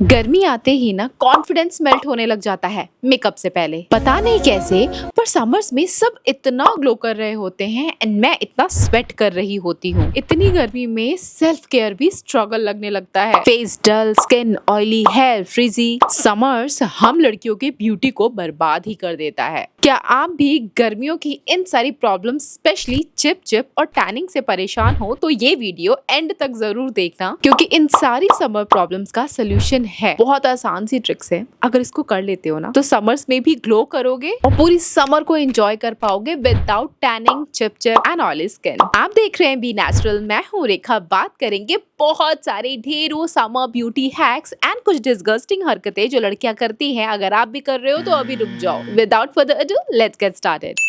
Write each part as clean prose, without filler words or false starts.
गर्मी आते ही ना कॉन्फिडेंस मेल्ट होने लग जाता है मेकअप से पहले। पता नहीं कैसे पर समर्स में सब इतना ग्लो कर रहे होते हैं एंड मैं इतना स्वेट कर रही होती हूँ। इतनी गर्मी में सेल्फ केयर भी स्ट्रगल लगने लगता है। Face dull, skin oily, hair frizzy. Summers हम लड़कियों की ब्यूटी को बर्बाद ही कर देता है। क्या आप भी गर्मियों की इन सारी प्रॉब्लम स्पेशली चिप चिप और टैनिंग से परेशान हो तो ये वीडियो एंड तक जरूर देखना, क्योंकि इन सारी समर प्रॉब्लम्स का सोल्यूशन है। बहुत आसान सी ट्रिक्स है, अगर इसको कर लेते हो ना तो समर्स में भी ग्लो करोगे और पूरी समर को एंजॉय कर पाओगे without tanning, chip chip and oily skin. आप देख रहे हैं बी नेचुरल, मैं हूँ रेखा। बात करेंगे बहुत सारे ढेरों समर ब्यूटी हैक्स एंड कुछ डिस्गस्टिंग हरकतें जो लड़कियां करती हैं। अगर आप भी कर रहे हो तो अभी रुक जाओ। Without further ado, let's get started.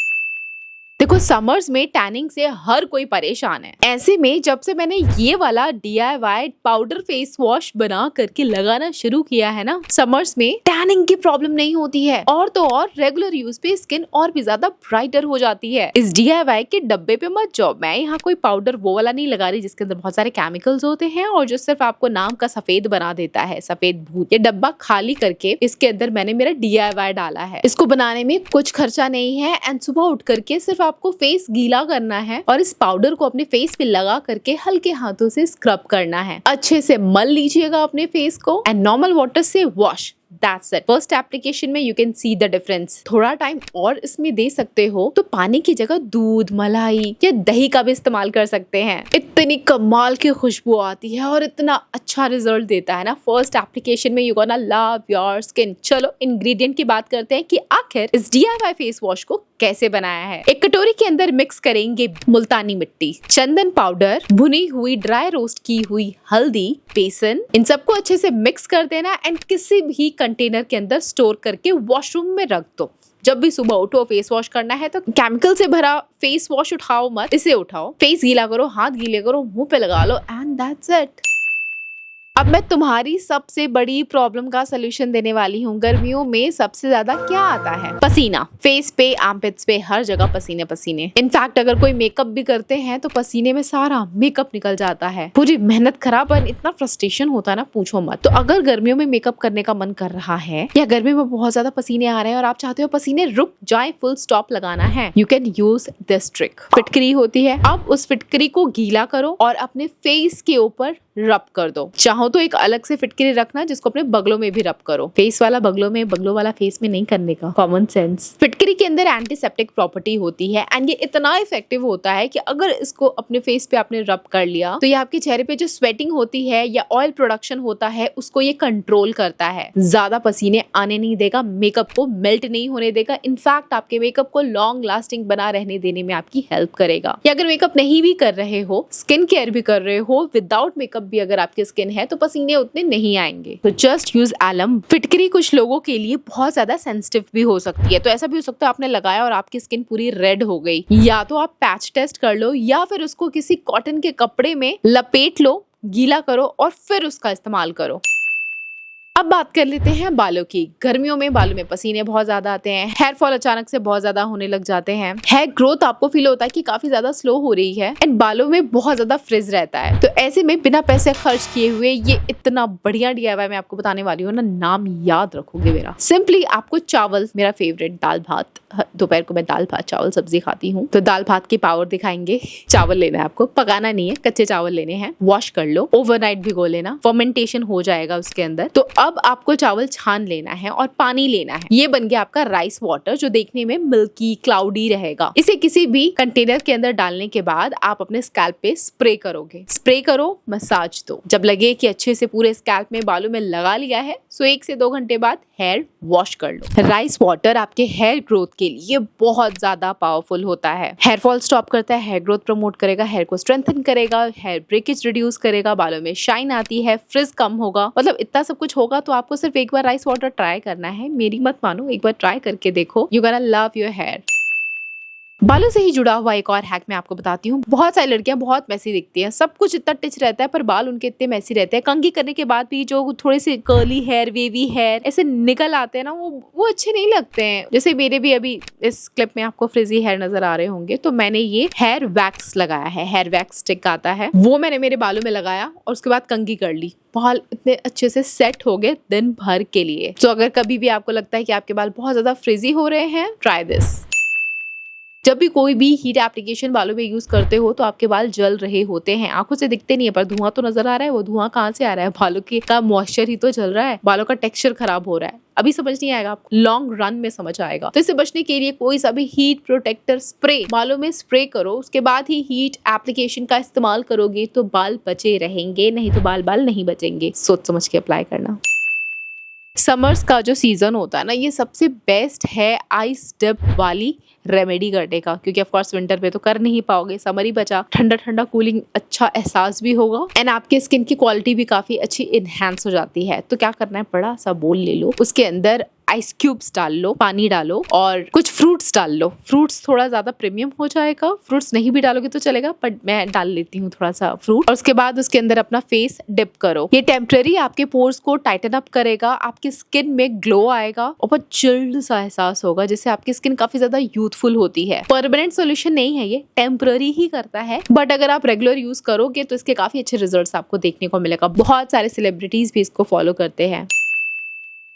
देखो, समर्स में टैनिंग से हर कोई परेशान है। ऐसे में जब से मैंने ये वाला DIY पाउडर फेस वॉश बना करके लगाना शुरू किया है ना, समर्स में टैनिंग की प्रॉब्लम नहीं होती है। और तो और रेगुलर यूज पे स्किन और भी ज्यादा ब्राइटर हो जाती है। इस DIY के डब्बे पे मत जाओ। मैं यहाँ कोई पाउडर वो वाला नहीं लगा रही जिसके अंदर बहुत सारे केमिकल्स होते हैं और जो सिर्फ आपको नाम का सफेद बना देता है, सफेद भूत। ये डब्बा खाली करके इसके अंदर मैंने मेरा DIY डाला है। इसको बनाने में कुछ खर्चा नहीं है एंड सुबह उठ करके सिर्फ आपको फेस गीला करना है और इस पाउडर को अपने फेस पे लगा करके हल्के हाथों से स्क्रब करना है। अच्छे से मल लीजिएगा अपने फेस को एंड नॉर्मल वाटर से wash. That's it. First application में you can see the difference. थोड़ा टाइम और इसमें दे सकते हो तो पानी की जगह दूध, मलाई या दही का भी इस्तेमाल कर सकते हैं। इतनी कमाल की खुशबू आती है और इतना अच्छा रिजल्ट देता है ना फर्स्ट एप्लीकेशन में। You gonna love your skin. चलो इंग्रेडिएंट की बात करते हैं कि आखिर इस DIY फेस वॉश को कैसे बनाया है। एक कटोरी के अंदर मिक्स करेंगे मुल्तानी मिट्टी, चंदन पाउडर, भुनी हुई ड्राई रोस्ट की हुई हल्दी, बेसन। इन सबको अच्छे से मिक्स कर देना एंड किसी भी कंटेनर के अंदर स्टोर करके वॉशरूम में रख दो। जब भी सुबह उठो फेस वॉश करना है तो केमिकल से भरा फेस वॉश उठाओ मत, इसे उठाओ, फेस गीला करो, हाथ गीले करो, मुंह पे लगा लो एंड दैट्स इट। अब मैं तुम्हारी सबसे बड़ी प्रॉब्लम का सोल्यूशन देने वाली हूँ। गर्मियों में सबसे ज्यादा क्या आता है? पसीना। फेस पे, आर्मपिट्स पे, हर जगह पसीने पसीने। इनफैक्ट अगर कोई मेकअप भी करते हैं तो पसीने में सारा मेकअप निकल जाता है। पूरी मेहनत खराब और इतना फ्रस्ट्रेशन होता है ना, पूछो मत। तो अगर गर्मियों में मेकअप करने का मन कर रहा है या गर्मी में बहुत ज्यादा पसीने आ रहे हैं और आप चाहते हो पसीने रुक जाए, फुल स्टॉप लगाना है, you can use this trick. फिटकरी होती है, अब उस फिटकरी को गीला करो और अपने फेस के ऊपर रब कर दो। चाहो तो एक अलग से फिटकरी रखना जिसको अपने बगलों में भी रब करो। फेस वाला बगलों में, बगलों वाला फेस में नहीं करने का, कॉमन सेंस। फिटकरी के अंदर एंटीसेप्टिक प्रॉपर्टी होती है एंड ये इतना इफेक्टिव होता है कि अगर इसको अपने फेस पे आपने रब कर लिया तो ये आपके चेहरे पे जो स्वेटिंग होती है या ऑयल प्रोडक्शन होता है उसको ये कंट्रोल करता है। ज्यादा पसीने आने नहीं देगा, मेकअप को मेल्ट नहीं होने देगा। इनफैक्ट आपके मेकअप को लॉन्ग लास्टिंग बना रहने देने में आपकी हेल्प करेगा। या अगर मेकअप नहीं भी कर रहे हो, स्किन केयर भी कर रहे हो, विदाउट मेकअप भी अगर आपकी स्किन है तो पसीने उतने नहीं आएंगे। तो जस्ट यूज एलम। फिटकरी कुछ लोगों के लिए बहुत ज्यादा सेंसिटिव भी हो सकती है, तो ऐसा भी हो सकता है आपने लगाया और आपकी स्किन पूरी रेड हो गई। या तो आप पैच टेस्ट कर लो या फिर उसको किसी कॉटन के कपड़े में लपेट लो, गीला करो और फिर उसका इस्तेमाल करो। अब बात कर लेते हैं बालों की। गर्मियों में बालों में पसीने बहुत ज्यादा आते हैं, हेयर फॉल अचानक से बहुत ज्यादा होने लग जाते हैं, हेयर ग्रोथ आपको फील होता है कि काफी ज्यादा स्लो हो रही है एंड बालों में बहुत ज्यादा फ्रिज रहता है। तो ऐसे में बिना पैसे खर्च किए हुए ये इतना बढ़िया DIY मैं आपको बताने वाली हूँ ना, नाम याद रखोगे मेरा। सिंपली आपको चावल, मेरा फेवरेट दाल भात, दोपहर को मैं दाल भात चावल सब्जी खाती हूँ तो दाल भात के पावर दिखाएंगे। चावल लेना है आपको, पकाना नहीं है, कच्चे चावल लेने हैं, वॉश कर लो, ओवरनाइट भिगो लेना, फर्मेंटेशन हो जाएगा उसके अंदर। तो अब आपको चावल छान लेना है और पानी लेना है। ये बन गया आपका राइस वाटर जो देखने में मिल्की क्लाउडी रहेगा। इसे किसी भी कंटेनर के अंदर डालने के बाद आप अपने स्कैल्प पे स्प्रे करोगे। स्प्रे करो, मसाज दो। जब लगे कि अच्छे से पूरे स्कैल्प में, बालों में लगा लिया है, सो 1 से 2 घंटे बाद हेयर वॉश कर लो। राइस वाटर आपके हेयर ग्रोथ के लिए बहुत ज्यादा पावरफुल होता है। हेयर फॉल स्टॉप करता है, हेयर ग्रोथ प्रमोट करेगा, हेयर को स्ट्रेंथन करेगा, हेयर ब्रेकेज रिड्यूस करेगा, बालों में शाइन आती है, फ्रिज कम होगा। मतलब इतना सब कुछ होगा। तो आपको सिर्फ एक बार राइस वाटर ट्राई करना है, मेरी मत मानो, एक बार ट्राई करके देखो, you gonna love your hair. बालों से ही जुड़ा हुआ एक और हैक मैं आपको बताती हूँ। बहुत सारी लड़कियां बहुत मैसी दिखती हैं, सब कुछ इतना टिच रहता है पर बाल उनके इतने मैसी रहते हैं। कंघी करने के बाद भी जो थोड़े से कर्ली हेयर, वेवी हेयर ऐसे निकल आते हैं ना, वो अच्छे नहीं लगते हैं। जैसे मेरे भी अभी इस क्लिप में आपको फ्रिजी हेयर नजर आ रहे होंगे, तो मैंने ये हेयर वैक्स लगाया है, हेयर वैक्स स्टिक आता है, वो मैंने मेरे बालों में लगाया और उसके बाद कंघी कर ली। बाल इतने अच्छे से सेट हो गए दिन भर के लिए। तो अगर कभी भी आपको लगता है कि आपके बाल बहुत ज्यादा फ्रिजी हो रहे हैं, ट्राई दिस। जब भी कोई भी हीट एप्लीकेशन बालों में यूज करते हो तो आपके बाल जल रहे होते हैं, आंखों से दिखते नहीं है पर धुआं तो नजर आ रहा है। वो धुआं कहाँ से आ रहा है? बालों की का मॉइस्चर ही तो जल रहा है, बालों का टेक्सचर खराब हो रहा है। अभी समझ नहीं आएगा, आपको लॉन्ग रन में समझ आएगा। तो इससे बचने के लिए कोई सा भी हीट प्रोटेक्टर स्प्रे बालों में स्प्रे करो, उसके बाद ही हीट एप्लीकेशन का इस्तेमाल करोगे तो बाल बचे रहेंगे, नहीं तो बाल नहीं बचेंगे। सोच समझ के अप्लाई करना। समर्स का जो सीजन होता है ना, ये सबसे बेस्ट है आइस डिप वाली रेमेडी करने का, क्योंकि ऑफ कोर्स विंटर पे तो कर नहीं पाओगे, समर ही बचा। ठंडा ठंडा कूलिंग अच्छा एहसास भी होगा एंड आपके स्किन की क्वालिटी भी काफी अच्छी इनहेंस हो जाती है। तो क्या करना है, बड़ा सा बोल ले लो, उसके अंदर आइस क्यूब्स डाल लो, पानी डालो और कुछ फ्रूट्स डाल लो। फ्रूट्स थोड़ा ज्यादा प्रीमियम हो जाएगा, फ्रूट्स नहीं भी डालोगे तो चलेगा, बट मैं डाल लेती हूँ थोड़ा सा फ्रूट। और उसके बाद उसके अंदर अपना फेस डिप करो। ये टेम्पररी आपके पोर्स को टाइटन अप करेगा, आपकी स्किन में ग्लो आएगा और बहुत चिल्ड सा एहसास होगा, जिससे आपकी स्किन काफी ज्यादा यूथफुल होती है। परमानेंट सोल्यूशन नहीं है, ये टेम्पररी ही करता है, बट अगर आप रेगुलर यूज करोगे तो इसके काफी अच्छे रिजल्ट्स आपको देखने को मिलेगा। बहुत सारे सेलिब्रिटीज भी इसको फॉलो करते हैं।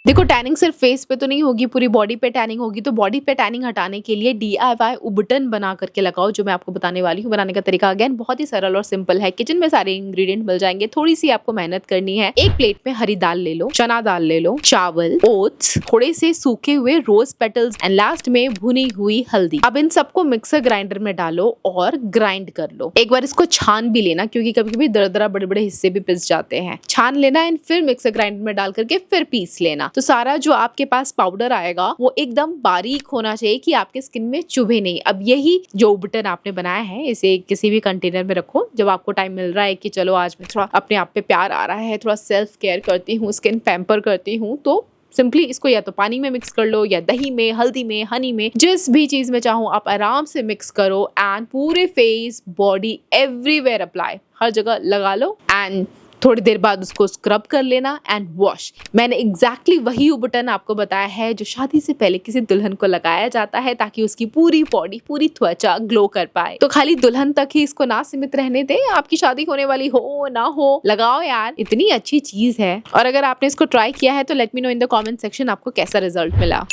देखो, टैनिंग सिर्फ फेस पे तो नहीं होगी, पूरी बॉडी पे टैनिंग होगी। तो बॉडी पे टैनिंग हटाने के लिए DIY उबटन बना करके लगाओ, जो मैं आपको बताने वाली हूँ। बनाने का तरीका अगेन बहुत ही सरल और सिंपल है। किचन में सारे इंग्रेडिएंट मिल जाएंगे, थोड़ी सी आपको मेहनत करनी है। एक प्लेट में हरी दाल ले लो, चना दाल ले लो, चावल, ओट्स, थोड़े से सूखे हुए रोज पेटल्स एंड लास्ट में भुनी हुई हल्दी। अब इन सबको मिक्सर ग्राइंडर में डालो और ग्राइंड कर लो। एक बार इसको छान भी लेना, क्योंकि कभी कभी दरदरा बड़े बड़े हिस्से भी पिस जाते हैं। छान लेना एंड फिर मिक्सर ग्राइंडर में डाल करके फिर पीस लेना। तो सारा जो आपके पास पाउडर आएगा वो एकदम बारीक होना चाहिए कि आपके स्किन में चुभे नहीं। अब यही जो उबटन आपने बनाया है, इसे किसी भी कंटेनर में रखो। जब आपको टाइम मिल रहा है कि चलो आज मैं थोड़ा अपने आप पे प्यार आ रहा है, थोड़ा सेल्फ केयर करती हूँ, स्किन पैम्पर करती हूँ, तो सिंपली इसको या तो पानी में मिक्स कर लो, या दही में, हल्दी में, हनी में, जिस भी चीज में चाहो आप आराम से मिक्स करो एंड पूरे फेस, बॉडी, एवरीवेयर अप्लाई, हर जगह लगा लो एंड थोड़ी देर बाद उसको स्क्रब कर लेना एंड वॉश। मैंने एग्जैक्टली वही उबटन आपको बताया है जो शादी से पहले किसी दुल्हन को लगाया जाता है, ताकि उसकी पूरी बॉडी, पूरी त्वचा ग्लो कर पाए। तो खाली दुल्हन तक ही इसको ना सीमित रहने दे, आपकी शादी होने वाली हो ना हो, लगाओ यार, इतनी अच्छी चीज है। और अगर आपने इसको ट्राई किया है तो let me know in the comment section आपको कैसा रिजल्ट मिला।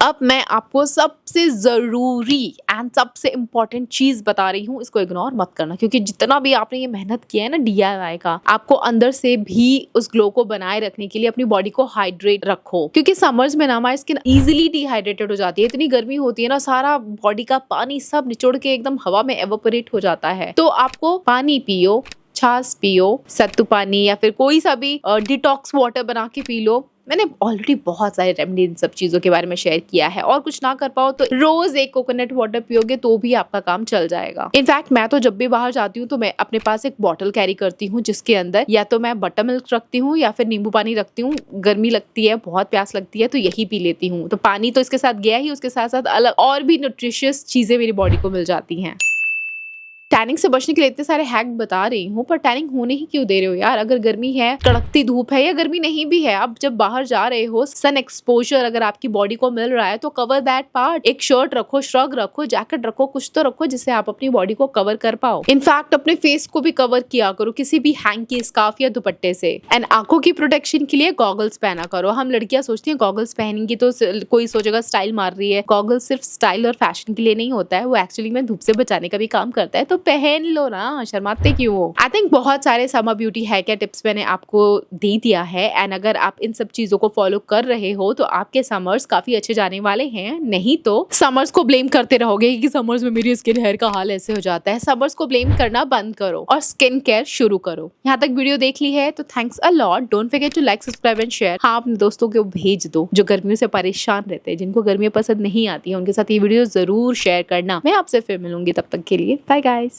अब मैं आपको सबसे जरूरी एंड सबसे इम्पोर्टेंट चीज बता रही हूँ, इसको इग्नोर मत करना, क्योंकि जितना भी आपने ये मेहनत किया है ना DIY का, आपको अंदर से भी उस ग्लो को बनाए रखने के लिए अपनी बॉडी को हाइड्रेट रखो। क्योंकि समर्स में ना हमारी स्किन इजीली डिहाइड्रेटेड हो जाती है, इतनी गर्मी होती है ना, सारा बॉडी का पानी सब निचोड़ के एकदम हवा में एवापोरेट हो जाता है। तो आपको पानी पियो, छाछ पियो, सत्तू पानी, या फिर कोई सा भी डिटॉक्स वाटर बना के पी लो। मैंने ऑलरेडी बहुत सारे रेमेडी इन सब चीजों के बारे में शेयर किया है। और कुछ ना कर पाओ तो रोज एक कोकोनट वाटर पियोगे तो भी आपका काम चल जाएगा। इनफैक्ट मैं तो जब भी बाहर जाती हूँ तो मैं अपने पास एक बॉटल कैरी करती हूँ, जिसके अंदर या तो मैं बटर मिल्क रखती हूँ या फिर नींबू पानी रखती हूँ। गर्मी लगती है, बहुत प्यास लगती है, तो यही पी लेती हूँ। तो पानी तो इसके साथ गया ही, उसके साथ साथ अलग और भी न्यूट्रिशियस चीजें मेरी बॉडी को मिल जाती हैं। टैनिंग से बचने के लिए इतने सारे हैक बता रही हूँ, पर टैनिंग होने ही क्यों दे रहे हो यार? अगर गर्मी है, कड़कती धूप है, या गर्मी नहीं भी है, अब जब बाहर जा रहे हो, सन एक्सपोजर अगर आपकी बॉडी को मिल रहा है तो कवर दैट पार्ट। एक शर्ट रखो, श्रग रखो, जैकेट रखो, कुछ तो रखो जिससे आप अपनी बॉडी को कवर कर पाओ। इनफैक्ट अपने फेस को भी कवर किया करो किसी भी हैंकी, स्कार्फ या दुपट्टे से। एंड आंखों की प्रोटेक्शन के लिए गॉगल्स पहना करो। हम लड़कियां सोचती हैं गॉगल्स पहनेंगी तो कोई सोचेगा स्टाइल मार रही है। गॉगल्स सिर्फ स्टाइल और फैशन के लिए नहीं होता है, वो एक्चुअली में धूप से बचाने का भी काम करता है। तो पहन लो ना, शर्माते क्यों हो? आई थिंक बहुत सारे समर ब्यूटी हैक या टिप्स मैंने आपको दे दिया है। एंड अगर आप इन सब चीजों को फॉलो कर रहे हो तो आपके समर्स काफी अच्छे जाने वाले हैं। नहीं तो समर्स को ब्लेम करते रहोगे कि समर्स में मेरी स्किन हेयर का हाल ऐसे हो जाता है। समर्स को ब्लेम करना बंद करो और स्किन केयर शुरू करो। यहाँ तक वीडियो देख ली है तो thanks a lot. Don't forget to like, subscribe and share. हाँ, अपने दोस्तों को भेज दो जो गर्मियों से परेशान रहते हैं, जिनको गर्मियां पसंद नहीं आती है, उनके साथ ये वीडियो जरूर शेयर करना। मैं आपसे फिर मिलूंगी, तब तक के लिए बाय गाइस।